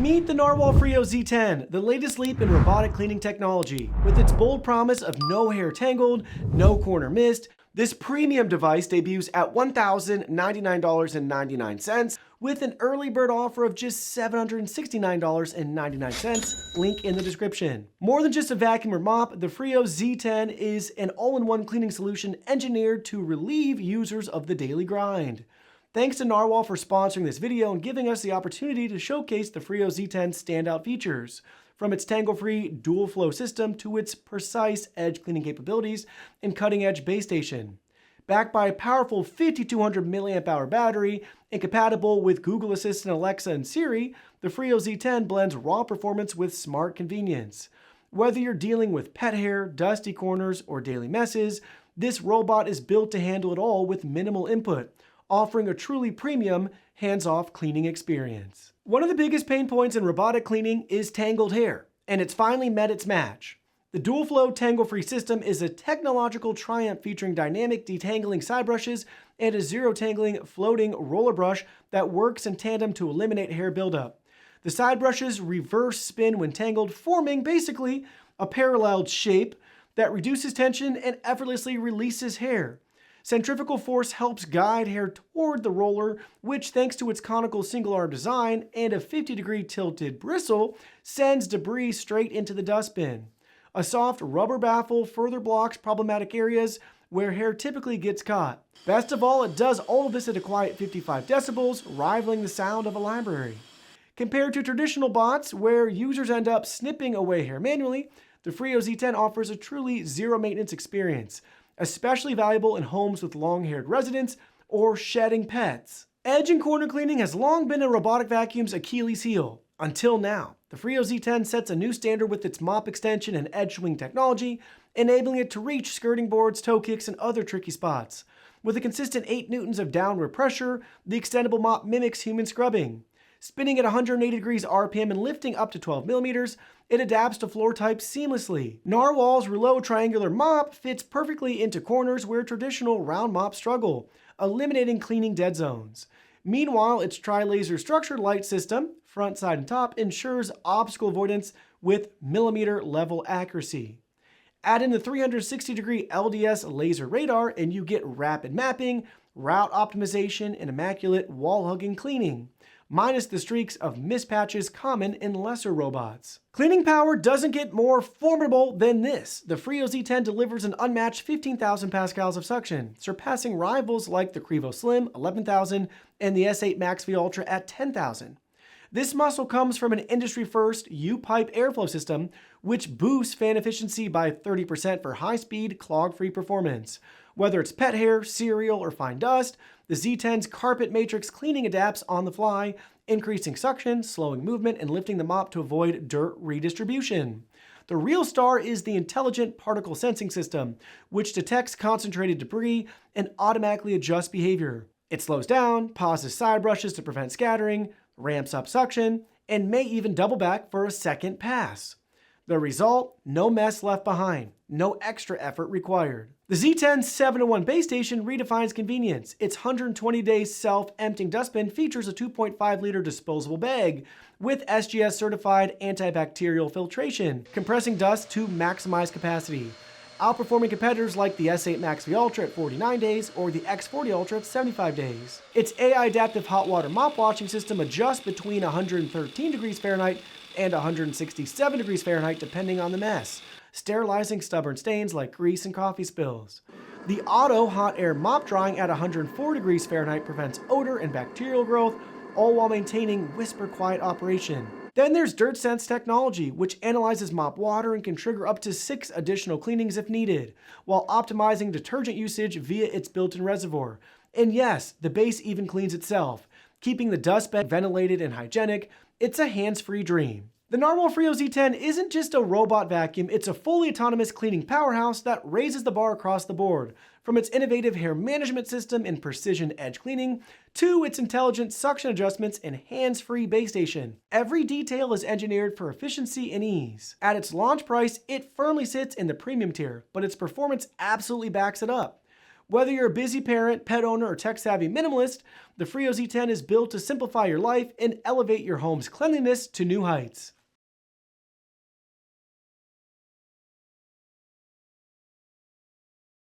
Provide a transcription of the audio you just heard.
Meet the Narwal Freo Z10, the latest leap in robotic cleaning technology. With its bold promise of no hair tangled, no corner missed, this premium device debuts at $1,099.99 with an early bird offer of just $769.99, link in the description. More than just a vacuum or mop, the Freo Z10 is an all-in-one cleaning solution engineered to relieve users of the daily grind. Thanks to Narwal for sponsoring this video and giving us the opportunity to showcase the Freo Z10's standout features. From its Tangle-Free DualFlow system to its precise edge cleaning capabilities and cutting-edge base station. Backed by a powerful 5200 mAh battery and compatible with Google Assistant, Alexa, and Siri, the Freo Z10 blends raw performance with smart convenience. Whether you're dealing with pet hair, dusty corners, or daily messes, this robot is built to handle it all with minimal input, offering a truly premium, hands-off cleaning experience. One of the biggest pain points in robotic cleaning is tangled hair, and it's finally met its match. The DualFlow Tangle-Free system is a technological triumph featuring dynamic detangling side brushes and a zero-tangling floating roller brush that works in tandem to eliminate hair buildup. The side brushes reverse spin when tangled, forming basically a paralleled shape that reduces tension and effortlessly releases hair. Centrifugal force helps guide hair toward the roller, which, thanks to its conical single-arm design and a 50-degree tilted bristle, sends debris straight into the dustbin. A soft rubber baffle further blocks problematic areas where hair typically gets caught. Best of all, it does all of this at a quiet 55 decibels, rivaling the sound of a library. Compared to traditional bots, where users end up snipping away hair manually, the Freo Z10 offers a truly zero-maintenance experience, especially valuable in homes with long-haired residents or shedding pets. Edge and corner cleaning has long been a robotic vacuum's Achilles heel, until now. The Freo Z10 sets a new standard with its mop extension and edge swing technology, enabling it to reach skirting boards, toe kicks, and other tricky spots. With a consistent 8 newtons of downward pressure, the extendable mop mimics human scrubbing. Spinning at 180 degrees RPM and lifting up to 12 millimeters, it adapts to floor types seamlessly. Narwal's Rouleau triangular mop fits perfectly into corners where traditional round mops struggle, eliminating cleaning dead zones. Meanwhile, its tri-laser structured light system, front, side, and top, ensures obstacle avoidance with millimeter level accuracy. Add in the 360-degree LDS laser radar and you get rapid mapping, route optimization, and immaculate wall-hugging cleaning, minus the streaks of mispatches common in lesser robots. Cleaning power doesn't get more formidable than this. The Freo Z10 delivers an unmatched 15,000 pascals of suction, surpassing rivals like the Crevo Slim 11,000 and the S8 Max V Ultra at 10,000. This muscle comes from an industry-first U-pipe airflow system, which boosts fan efficiency by 30% for high-speed, clog-free performance. Whether it's pet hair, cereal, or fine dust, the Z10's carpet matrix cleaning adapts on the fly, increasing suction, slowing movement, and lifting the mop to avoid dirt redistribution. The real star is the intelligent particle sensing system, which detects concentrated debris and automatically adjusts behavior. It slows down, pauses side brushes to prevent scattering, ramps up suction, and may even double back for a second pass. The result? No mess left behind, no extra effort required. The Z10's 7-in-1 base station redefines convenience. Its 120-day self-emptying dustbin features a 2.5-liter disposable bag with SGS-certified antibacterial filtration, compressing dust to maximize capacity, outperforming competitors like the S8 Max V Ultra at 49 days or the X40 Ultra at 75 days. Its AI adaptive hot water mop washing system adjusts between 113 degrees Fahrenheit and 167 degrees Fahrenheit depending on the mess, sterilizing stubborn stains like grease and coffee spills. The auto hot air mop drying at 104 degrees Fahrenheit prevents odor and bacterial growth, all while maintaining whisper quiet operation. Then there's Dirt Sense technology, which analyzes mop water and can trigger up to 6 additional cleanings if needed, while optimizing detergent usage via its built-in reservoir. And yes, the base even cleans itself, keeping the dustbed ventilated and hygienic. It's a hands-free dream. The Narwal Freo Z10 isn't just a robot vacuum, it's a fully autonomous cleaning powerhouse that raises the bar across the board. From its innovative hair management system and precision edge cleaning, to its intelligent suction adjustments and hands-free base station. Every detail is engineered for efficiency and ease. At its launch price, it firmly sits in the premium tier, but its performance absolutely backs it up. Whether you're a busy parent, pet owner, or tech-savvy minimalist, the Freo Z10 is built to simplify your life and elevate your home's cleanliness to new heights.